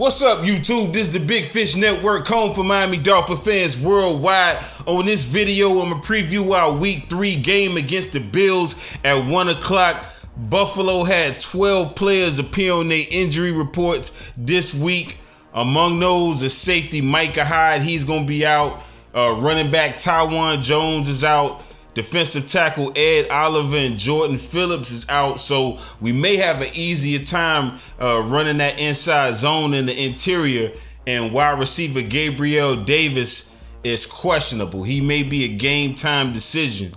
What's up, YouTube? This is the Big Fish Network, home for Miami Dolphin fans worldwide. On this video, I'm going to preview our Week 3 game against the Bills at 1 o'clock. Buffalo had 12 players appear on their injury reports this week. Among those is safety Micah Hyde. He's going to be out. Running back Tywan Jones is out. Defensive tackle Ed Oliver and Jordan Phillips is out, so we may have an easier time running that inside zone in the interior. And wide receiver Gabriel Davis is questionable. He may be a game time decision.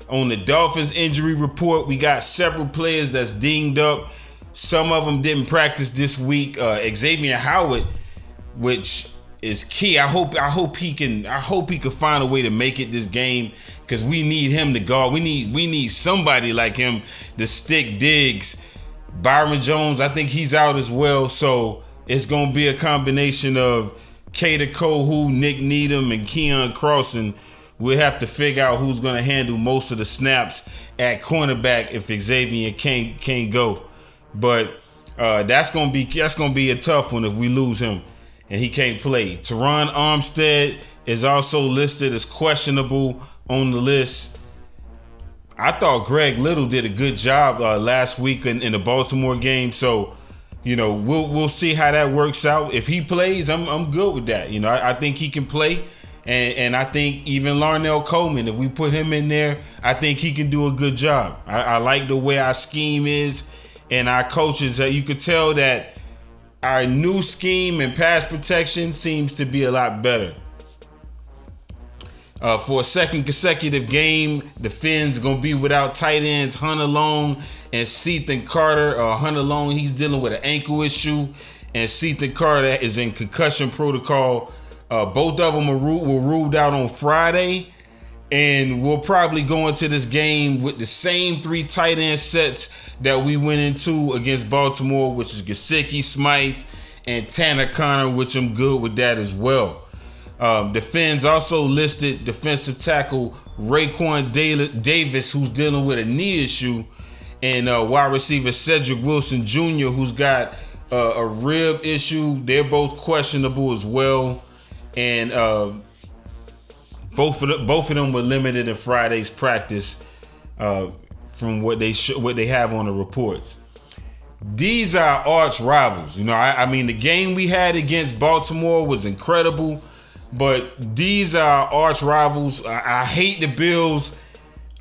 On the Dolphins injury report, we got several players that's dinged up. Some of them didn't practice this week. Xavier Howard, which is key. I hope he can find a way to make it this game, because we need him to guard. We need somebody like him to stick Diggs. Byron Jones, I think he's out as well. So it's gonna be a combination of Kader Kohu, Nick Needham, and Keon Crossan. We'll have to figure out who's gonna handle most of the snaps at cornerback if Xavier can't go. But that's gonna be a tough one if we lose him and he can't play. Teron Armstead is also listed as questionable on the list. I thought Greg Little did a good job last week in the Baltimore game, so we'll see how that works out. If he plays, I'm good with that. I think he can play, and I think even Larnell Coleman, if we put him in there, I think he can do a good job. I like the way our scheme is, and our coaches. You could tell that our new scheme and pass protection seems to be a lot better. For a second consecutive game, the Fins are going to be without tight ends Hunter Long and Sethan Carter. Hunter Long, he's dealing with an ankle issue, and Sethan Carter is in concussion protocol. Both of them were ruled out on Friday, and we'll probably go into this game with the same 3 tight end sets that we went into against Baltimore, which is Gesicki, Smythe, and Tanner Conner, which I'm good with that as well. The Fins also listed defensive tackle Raekwon Davis, who's dealing with a knee issue, and wide receiver Cedric Wilson Jr., who's got a rib issue. They're both questionable as well, and both of them were limited in Friday's practice, from what they have on the reports. These are arch rivals. I mean, the game we had against Baltimore was incredible, but these are arch rivals. I hate the Bills.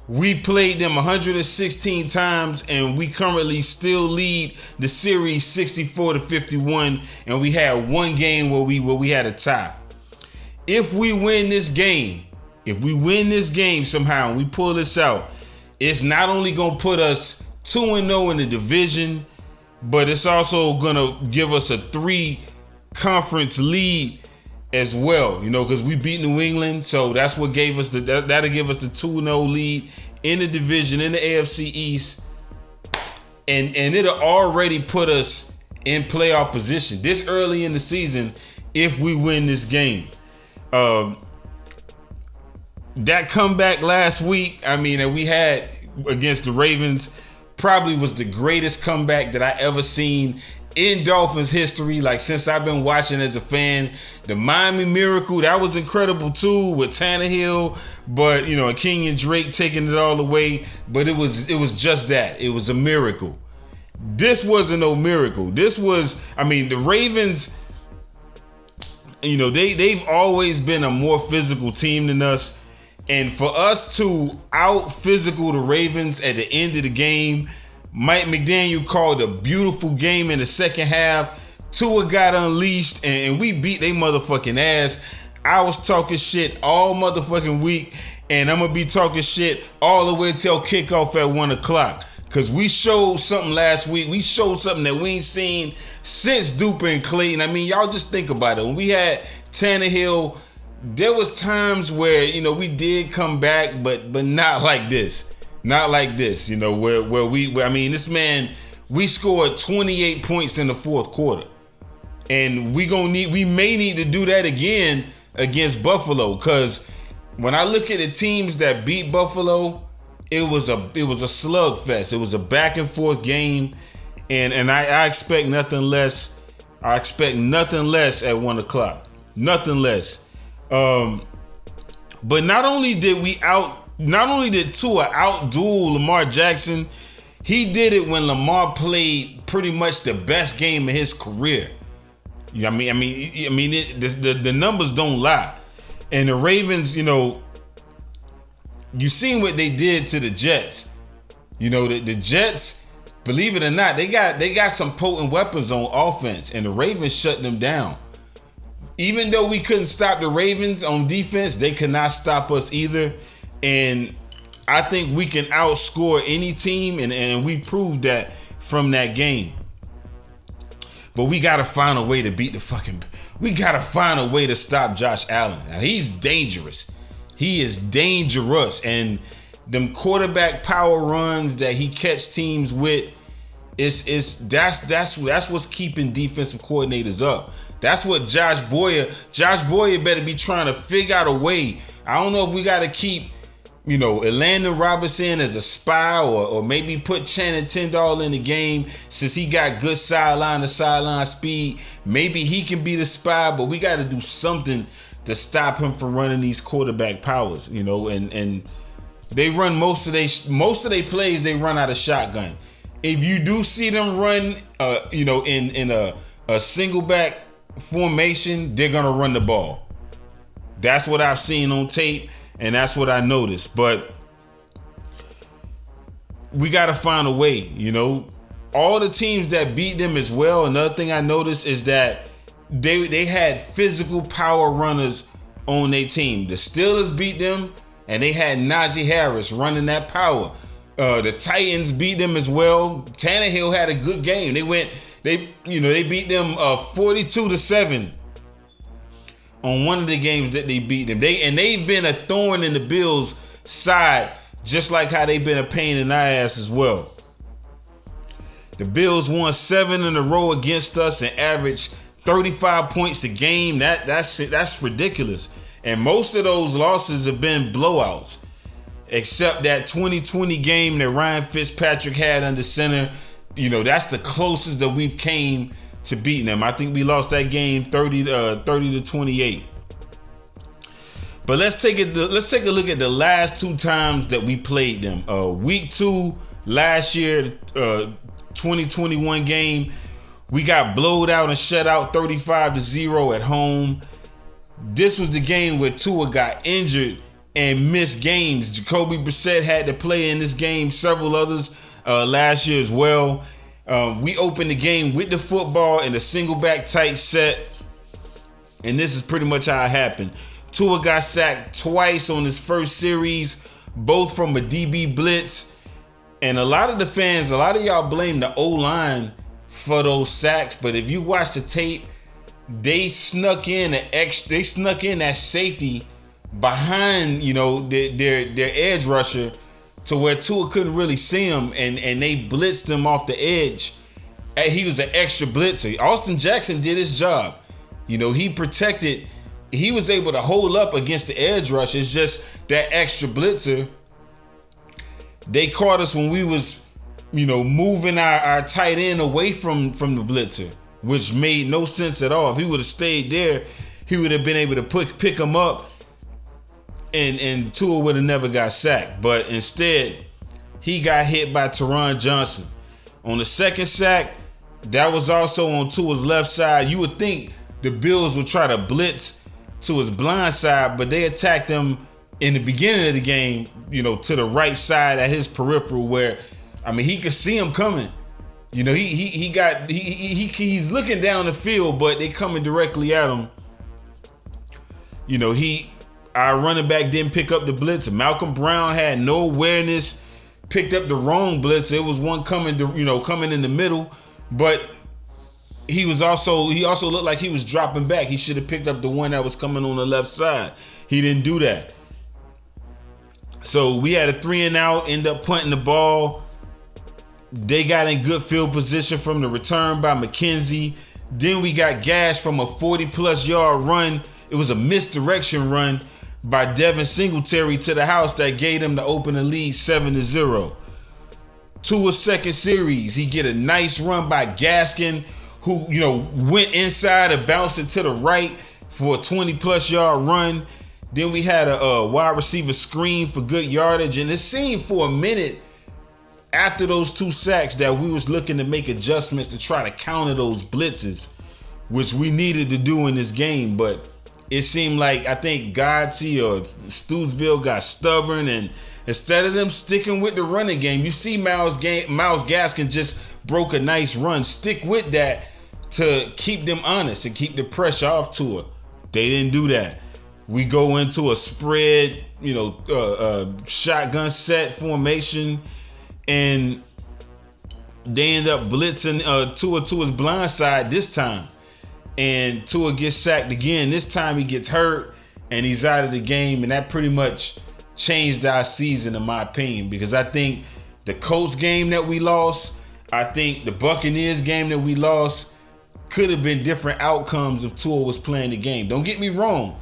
We played them 116 times, and we currently still lead the series 64-51, and we had one game where we had a tie. If we win this game somehow and we pull this out, it's not only going to put us 2-0 in the division, but it's also going to give us a 3-conference lead as well, because we beat New England. So that's what gave us that'll give us the 2-0 lead in the division, in the AFC East. And it'll already put us in playoff position this early in the season if we win this game. That comeback last week, that we had against the Ravens, probably was the greatest comeback that I ever seen in Dolphins history, since I've been watching as a fan. The Miami Miracle, that was incredible too, with Tannehill, but and Kenyon Drake taking it all away. But it was just that. It was a miracle. This wasn't no miracle. This was, the Ravens, they've always been a more physical team than us. And for us to out-physical the Ravens at the end of the game, Mike McDaniel called a beautiful game in the second half. Tua got unleashed, and we beat they motherfucking ass. I was talking shit all motherfucking week, and I'm going to be talking shit all the way till kickoff at 1 o'clock. Because we showed something last week. We showed something that we ain't seen since Duper and Clayton. Y'all just think about it. When we had Tannehill, there was times where, we did come back, but not like this. Not like this, this man, we scored 28 points in the fourth quarter. And we may need to do that again against Buffalo, because when I look at the teams that beat Buffalo, it was a slugfest. It was a back and forth game, and I expect nothing less I expect nothing less at 1 o'clock. Nothing less. But not only did Tua outduel Lamar Jackson, he did it when Lamar played pretty much the best game of his career. You know what I mean, the numbers don't lie. And the Ravens, you seen what they did to the Jets. The Jets, believe it or not, they got some potent weapons on offense, and the Ravens shut them down. Even though we couldn't stop the Ravens on defense, they could not stop us either. And I think we can outscore any team, and we proved that from that game. But we got to find a way to we got to find a way to stop Josh Allen. Now, he's dangerous. He is dangerous. And them quarterback power runs that he catch teams with, that's what's keeping defensive coordinators up. That's what Josh Boyer better be trying to figure out a way. I don't know if we got to keep, Landon Robinson as a spy or maybe put Channing Tindall in the game since he got good sideline to sideline speed. Maybe he can be the spy, but we got to do something to stop him from running these quarterback powers, and they run most of their plays, they run out of shotgun. If you do see them run, in a single back formation, they're going to run the ball. That's what I've seen on tape. And that's what I noticed. But we got to find a way, All the teams that beat them as well, another thing I noticed is that they had physical power runners on their team. The Steelers beat them, and they had Najee Harris running that power. The Titans beat them as well. Tannehill had a good game. They beat them 42-7. On one of the games that they beat them. They've been a thorn in the Bills' side, just like how they've been a pain in our ass as well. The Bills won 7 in a row against us and averaged 35 points a game. That's ridiculous. And most of those losses have been blowouts, except that 2020 game that Ryan Fitzpatrick had under center. That's the closest that we've came to beating them. I think we lost that game 30-28. But let's take a look at the last 2 times that we played them. Week 2 last year, 2021 game, we got blowed out and shut out 35-0 at home. This was the game where Tua got injured and missed games. Jacoby Brissett had to play in this game, several others last year as well. We opened the game with the football in a single back tight set. And this is pretty much how it happened. Tua got sacked twice on his first series, both from a DB blitz. And a lot of y'all blame the O-line for those sacks. But if you watch the tape, they snuck in that safety behind, their edge rusher, to where Tua couldn't really see him, and they blitzed him off the edge. He was an extra blitzer. Austin Jackson did his job. He protected. He was able to hold up against the edge rush. It's just that extra blitzer. They caught us when we was, moving our tight end away from the blitzer, which made no sense at all. If he would have stayed there, he would have been able to pick him up. And Tua would have never got sacked. But instead, he got hit by Teron Johnson. On the second sack, that was also on Tua's left side. You would think the Bills would try to blitz to his blind side, but they attacked him in the beginning of the game, to the right side at his peripheral where, he could see him coming. He's looking down the field, but they coming directly at him. Our running back didn't pick up the blitz. Malcolm Brown had no awareness, picked up the wrong blitz. It was one coming in the middle, but he also looked like he was dropping back. He should have picked up the one that was coming on the left side. He didn't do that. So we had a 3-and-out, end up punting the ball. They got in good field position from the return by McKenzie. Then we got gashed from a 40-plus yard run. It was a misdirection run by Devin Singletary to the house that gave them the opening lead 7-0. Tua's second series, he get a nice run by Gaskin, who, went inside and bounced it to the right for a 20-plus yard run. Then we had a wide receiver screen for good yardage. And it seemed for a minute after those 2 sacks that we was looking to make adjustments to try to counter those blitzes, which we needed to do in this game. But it seemed like, I think Godsey or Stewsville got stubborn, and instead of them sticking with the running game, you see Myles Gaskin just broke a nice run. Stick with that to keep them honest and keep the pressure off Tua. They didn't do that. We go into a spread, shotgun set formation, and they end up blitzing Tua to his blind side this time. And Tua gets sacked again. This time he gets hurt and he's out of the game, and that pretty much changed our season, in my opinion, because I think the Colts game that we lost, I think the Buccaneers game that we lost could have been different outcomes if Tua was playing the game. Don't get me wrong.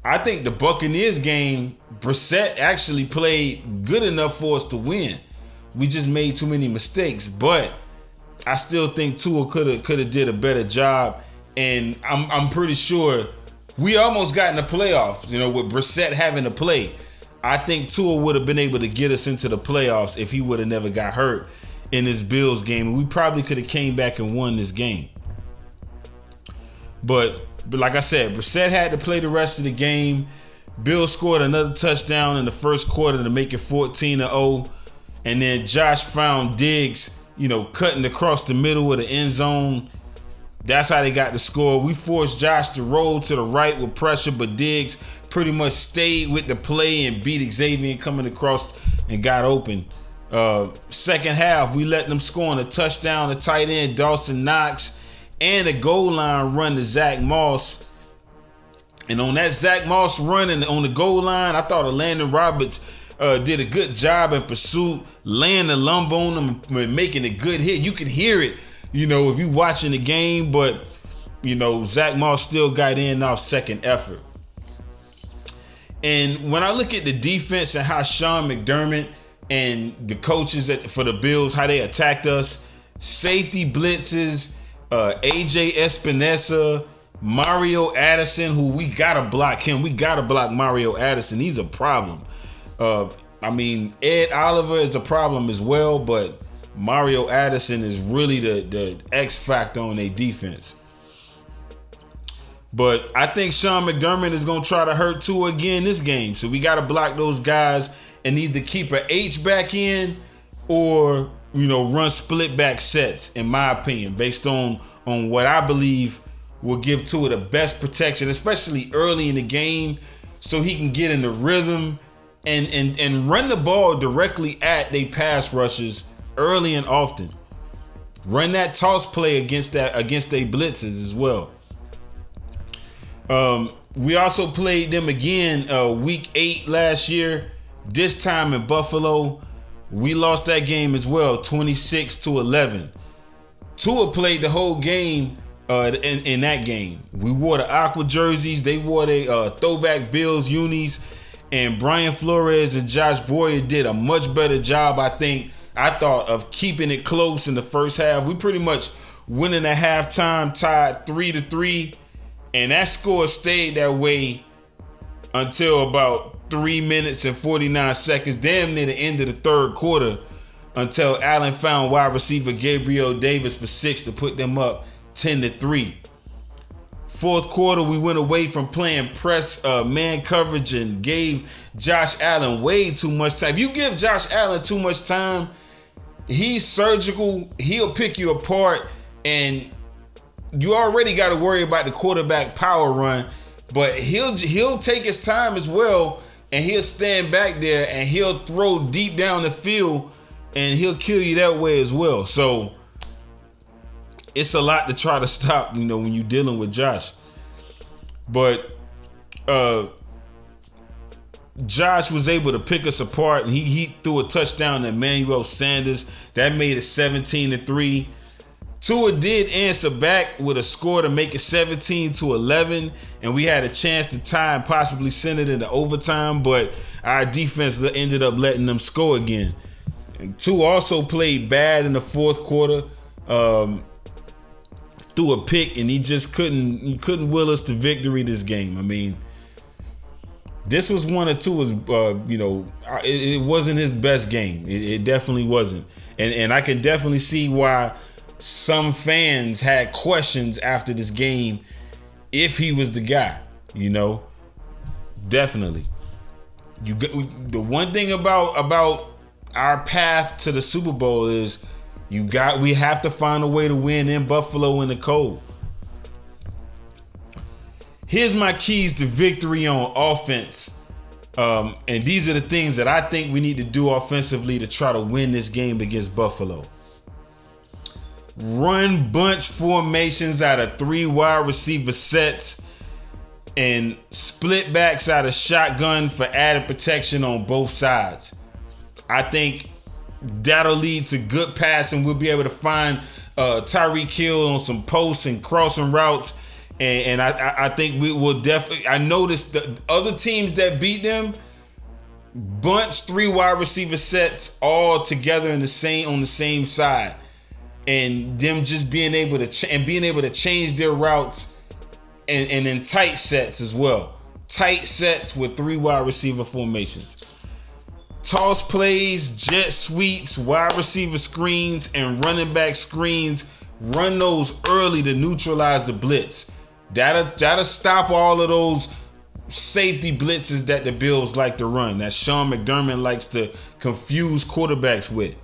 I think the Buccaneers game, Brissett actually played good enough for us to win. We just made too many mistakes, but I still think Tua could have did a better job, and I'm pretty sure we almost got in the playoffs, with Brissett having to play. I think Tua would have been able to get us into the playoffs if he would have never got hurt in this Bills game. We probably could have came back and won this game. But like I said, Brissett had to play the rest of the game. Bills scored another touchdown in the first quarter to make it 14-0. And then Josh found Diggs, cutting across the middle of the end zone. That's how they got the score. We forced Josh to roll to the right with pressure, but Diggs pretty much stayed with the play and beat Xavier coming across and got open. Second half, we let them score on a touchdown to tight end Dawson Knox and a goal line run to Zach Moss. And on that Zach Moss run and on the goal line, I thought Landon Roberts did a good job in pursuit, laying the lump on him and making a good hit. You could hear it, if you watching the game, but, Zach Moss still got in off second effort. And when I look at the defense and how Sean McDermott and the coaches for the Bills, how they attacked us, safety blitzes, AJ Espinosa, Mario Addison, who we gotta block him. We gotta block Mario Addison. He's a problem. Ed Oliver is a problem as well, but Mario Addison is really the X factor on their defense. But I think Sean McDermott is going to try to hurt Tua again this game. So we got to block those guys and either keep an H back in or, run split back sets, in my opinion, based on what I believe will give Tua the best protection, especially early in the game, so he can get in the rhythm and run the ball directly at they pass rushers early and often. Run that toss play against their blitzes as well. We also played them again week 8 last year, this time in Buffalo. We lost that game as well, 26-11. Tua played the whole game in that game. We wore the aqua jerseys. They wore their throwback Bills unis. And Brian Flores and Josh Boyer did a much better job, I thought, of keeping it close in the first half. We pretty much went in at halftime, tied 3-3. And that score stayed that way until about 3 minutes and 49 seconds, damn near the end of the third quarter, until Allen found wide receiver Gabriel Davis for 6 to put them up 10-3. Fourth quarter, we went away from playing press man coverage and gave Josh Allen way too much time. If you give Josh Allen too much time, he's surgical. He'll pick you apart, and you already got to worry about the quarterback power run, but he'll take his time as well, and he'll stand back there and he'll throw deep down the field, and he'll kill you that way as well. So it's a lot to try to stop, when you're dealing with Josh. But Josh was able to pick us apart, and he threw a touchdown to Emmanuel Sanders. That made it 17-3. Tua did answer back with a score to make it 17-11, and we had a chance to tie and possibly send it into overtime, but our defense ended up letting them score again. And Tua also played bad in the fourth quarter. threw a pick, and he couldn't will us to victory this game. I mean, this was one or two. It wasn't his best game. It definitely wasn't, and I can definitely see why some fans had questions after this game if he was the guy. Definitely. The one thing about our path to the Super Bowl is we have to find a way to win in Buffalo in the cold. Here's my keys to victory on offense. And these are the things that I think we need to do offensively to try to win this game against Buffalo. Run bunch formations out of 3 wide receiver sets and split backs out of shotgun for added protection on both sides. I think that'll lead to good passing. We'll be able to find Tyreek Hill on some posts and crossing routes. And I think we will definitely. I noticed the other teams that beat them, bunch 3 wide receiver sets all together on the same side, and them just being able to change their routes and in tight sets as well. Tight sets with 3 wide receiver formations. Toss plays, jet sweeps, wide receiver screens, and running back screens. Run those early to neutralize the blitz. That'll stop all of those safety blitzes that the Bills like to run, that Sean McDermott likes to confuse quarterbacks with.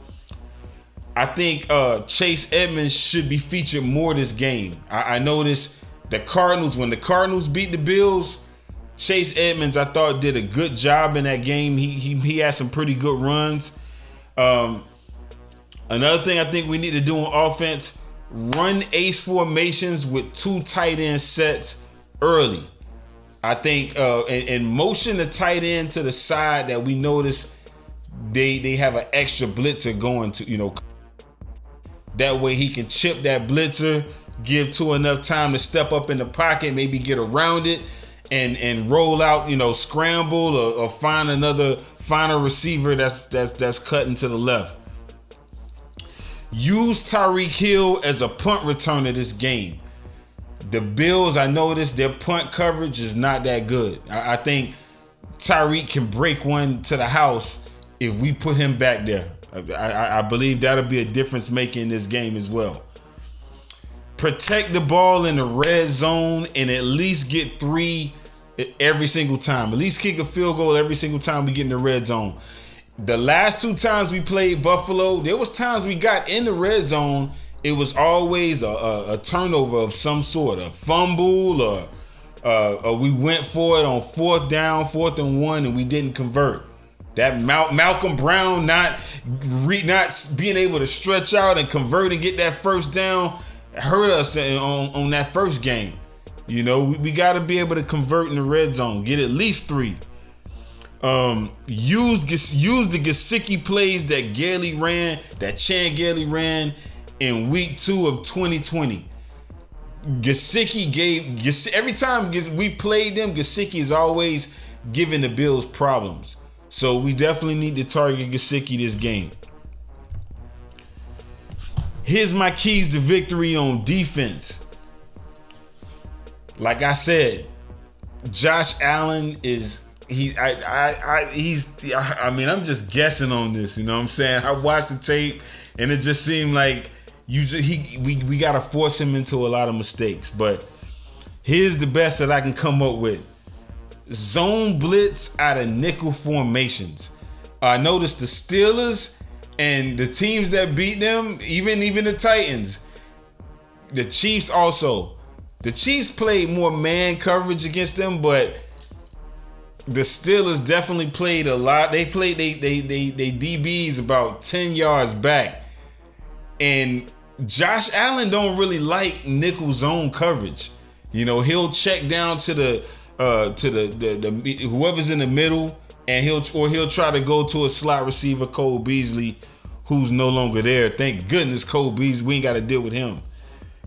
I think Chase Edmonds should be featured more this game. I noticed the Cardinals, when the Cardinals beat the Bills, Chase Edmonds, I thought, did a good job in that game. He had some pretty good runs. Another thing I think we need to do on offense, run ace formations with 2 tight end sets early. I think and motion the tight end to the side that we notice they have an extra blitzer going to, that way he can chip that blitzer, give Tua enough time to step up in the pocket, maybe get around it and roll out, scramble or find a receiver that's cutting to the left. Use Tyreek Hill as a punt returner this game. The Bills, I noticed their punt coverage is not that good. I think Tyreek can break one to the house if we put him back there. I believe that'll be a difference maker in this game as well. Protect the ball in the red zone and at least get 3 every single time. At least kick a field goal every single time we get in the red zone. The last 2 times we played Buffalo, there was times we got in the red zone. It was always a turnover of some sort, a fumble, or we went for it on 4th down, 4th and 1, and we didn't convert. That Malcolm Brown not being able to stretch out and convert and get that first down hurt us on that first game. We got to be able to convert in the red zone, get at least 3. Use the Gesicki plays that Chan Gailey ran in week 2 of 2020. Every time we played them, Gesicki is always giving the Bills problems. So we definitely need to target Gesicki this game. Here's my keys to victory on defense. Like I said, Josh Allen is I'm just guessing on this, you know what I'm saying? I watched the tape and it just seemed like we gotta force him into a lot of mistakes. But here's the best that I can come up with. Zone blitz out of nickel formations. I noticed the Steelers and the teams that beat them, even the Titans, the Chiefs also. The Chiefs played more man coverage against them, but the Steelers definitely played a lot. They played they DBs about 10 yards back. And Josh Allen don't really like nickel zone coverage. He'll check down to the whoever's in the middle, and he'll try to go to a slot receiver, Cole Beasley, who's no longer there. Thank goodness Cole Beasley, we ain't got to deal with him,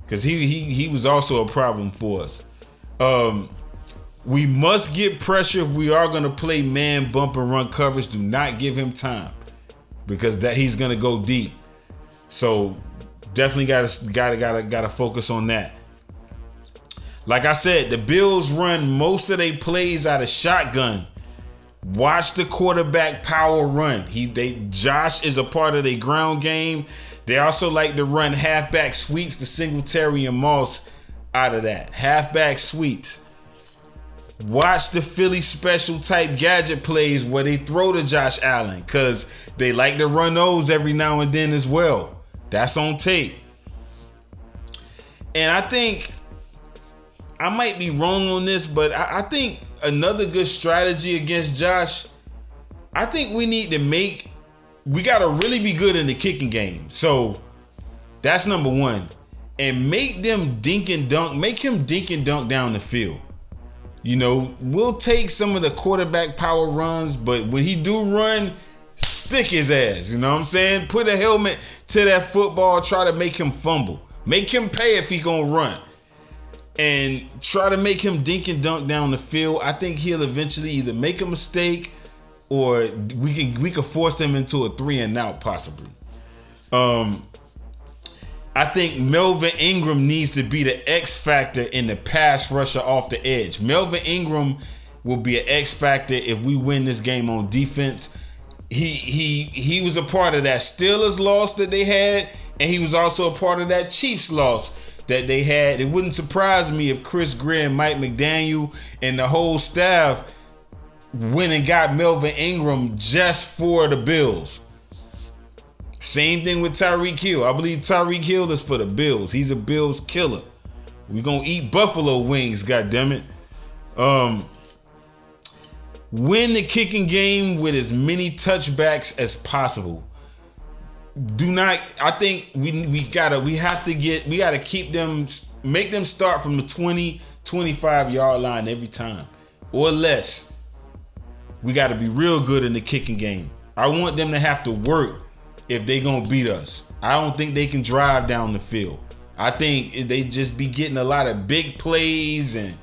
because he was also a problem for us. We must get pressure if we are going to play man bump and run coverage. Do not give him time, because he's going to go deep. So Definitely gotta focus on that. Like I said, the Bills run most of their plays out of shotgun. Watch the quarterback power run. Josh is a part of their ground game. They also like to run halfback sweeps to Singletary and Moss out of that. Halfback sweeps. Watch the Philly special type gadget plays where they throw to Josh Allen, because they like to run those every now and then as well. That's on tape. And I think I might be wrong on this, but I think another good strategy against Josh, I think we got to really be good in the kicking game. So that's number one. And make him dink and dunk down the field. You know, we'll take some of the quarterback power runs, but when he do run, stick his ass. You know what I'm saying? Put a helmet to that football, try to make him fumble. Make him pay if he gonna run. And try to make him dink and dunk down the field. I think he'll eventually either make a mistake or we can force him into a 3-and-out possibly. I think Melvin Ingram needs to be the X factor in the pass rusher off the edge. Melvin Ingram will be an X factor if we win this game on defense. He was a part of that Steelers loss that they had, and he was also a part of that Chiefs loss that they had. It wouldn't surprise me if Chris Greer and Mike McDaniel and the whole staff went and got Melvin Ingram just for the Bills. Same thing with Tyreek Hill. I believe Tyreek Hill is for the Bills. He's a Bills killer. We're going to eat buffalo wings, goddammit. Win the kicking game with as many touchbacks as possible. I think we gotta keep them, make them start from the 20-25 yard line every time or less. We got to be real good in the kicking game. I want them to have to work if they gonna beat us. I don't think they can drive down the field. I think they just be getting a lot of big plays, and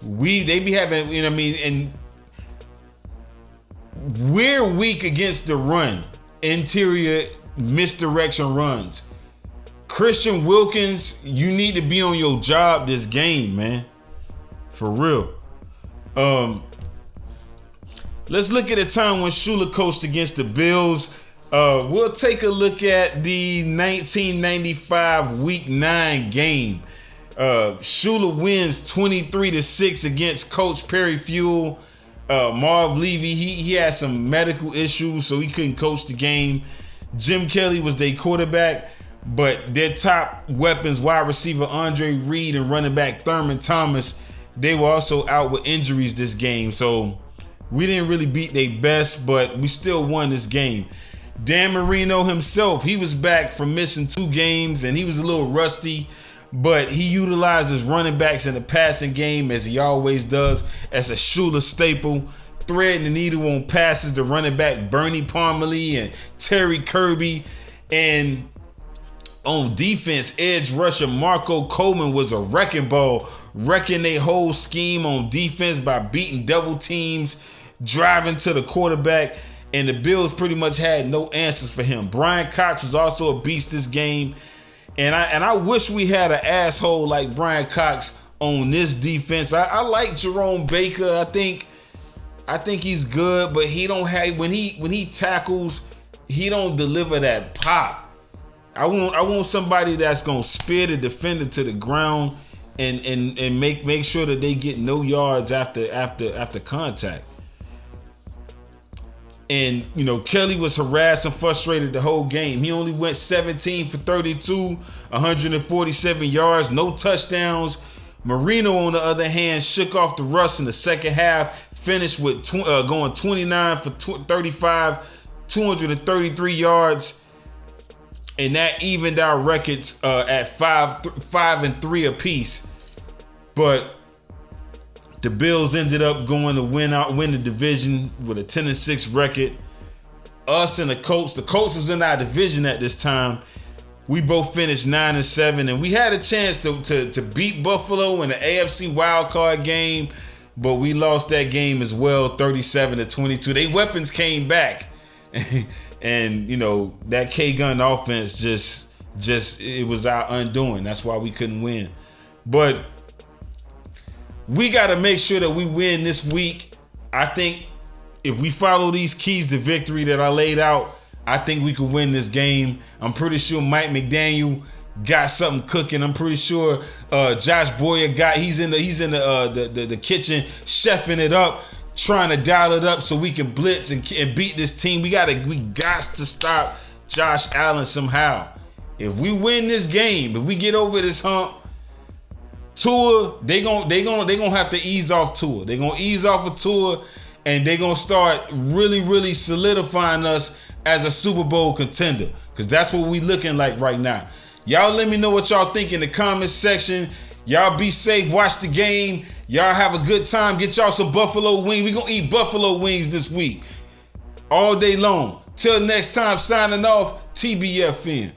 they be having, you know what I mean, and we're weak against the run, interior misdirection runs. Christian Wilkins, you need to be on your job this game, man. For real. Let's look at a time when Shula coached against the Bills. We'll take a look at the 1995 Week 9 game. Shula wins 23-6 against Coach Perry Fuel. Marv Levy, he had some medical issues, so he couldn't coach the game. Jim Kelly was their quarterback, but their top weapons, wide receiver Andre Reed and running back Thurman Thomas, they were also out with injuries this game. So we didn't really beat their best, but we still won this game. Dan Marino himself, he was back from missing 2 games, and he was a little rusty, but he utilized his running backs in the passing game as he always does, as a Shula staple, threading the needle on passes to running back Bernie Parmalee and Terry Kirby. And on defense, edge rusher Marco Coleman was a wrecking ball, wrecking their whole scheme on defense by beating double teams, driving to the quarterback, and the Bills pretty much had no answers for him. Brian Cox was also a beast this game, and I wish we had an asshole like Brian Cox on this defense. I like Jerome Baker. I think he's good, but he don't have, when he tackles, he don't deliver that pop. I want somebody that's gonna spear the defender to the ground and make sure that they get no yards after contact. And, you know, Kelly was harassed and frustrated the whole game. He only went 17 for 32, 147 yards, no touchdowns. Marino, on the other hand, shook off the rust in the second half, finished with going 29 for 35, 233 yards. And that evened our records at 5-3 apiece. But the Bills ended up going to win the division with a 10-6 record. Us and the Colts was in our division at this time. We both finished 9-7, and we had a chance to beat Buffalo in the AFC wildcard game, but we lost that game as well, 37-22. Their weapons came back, and you know that K-Gun offense just just it was our undoing. That's why we couldn't win. But we got to make sure that we win this week. I think if we follow these keys to victory that I laid out, I think we could win this game. I'm pretty sure Mike McDaniel got something cooking. I'm pretty sure Josh Boyer he's in the kitchen chefing it up, trying to dial it up so we can blitz and beat this team. We got to stop Josh Allen somehow. If we win this game, if we get over this hump, Tua, they gonna have to ease off Tua. They're gonna ease off of Tua, and they're gonna start really, really solidifying us as a Super Bowl contender. Because that's what we looking like right now. Y'all let me know what y'all think in the comments section. Y'all be safe, watch the game. Y'all have a good time. Get y'all some buffalo wings. We gonna eat buffalo wings this week. All day long. Till next time, signing off, TBFN.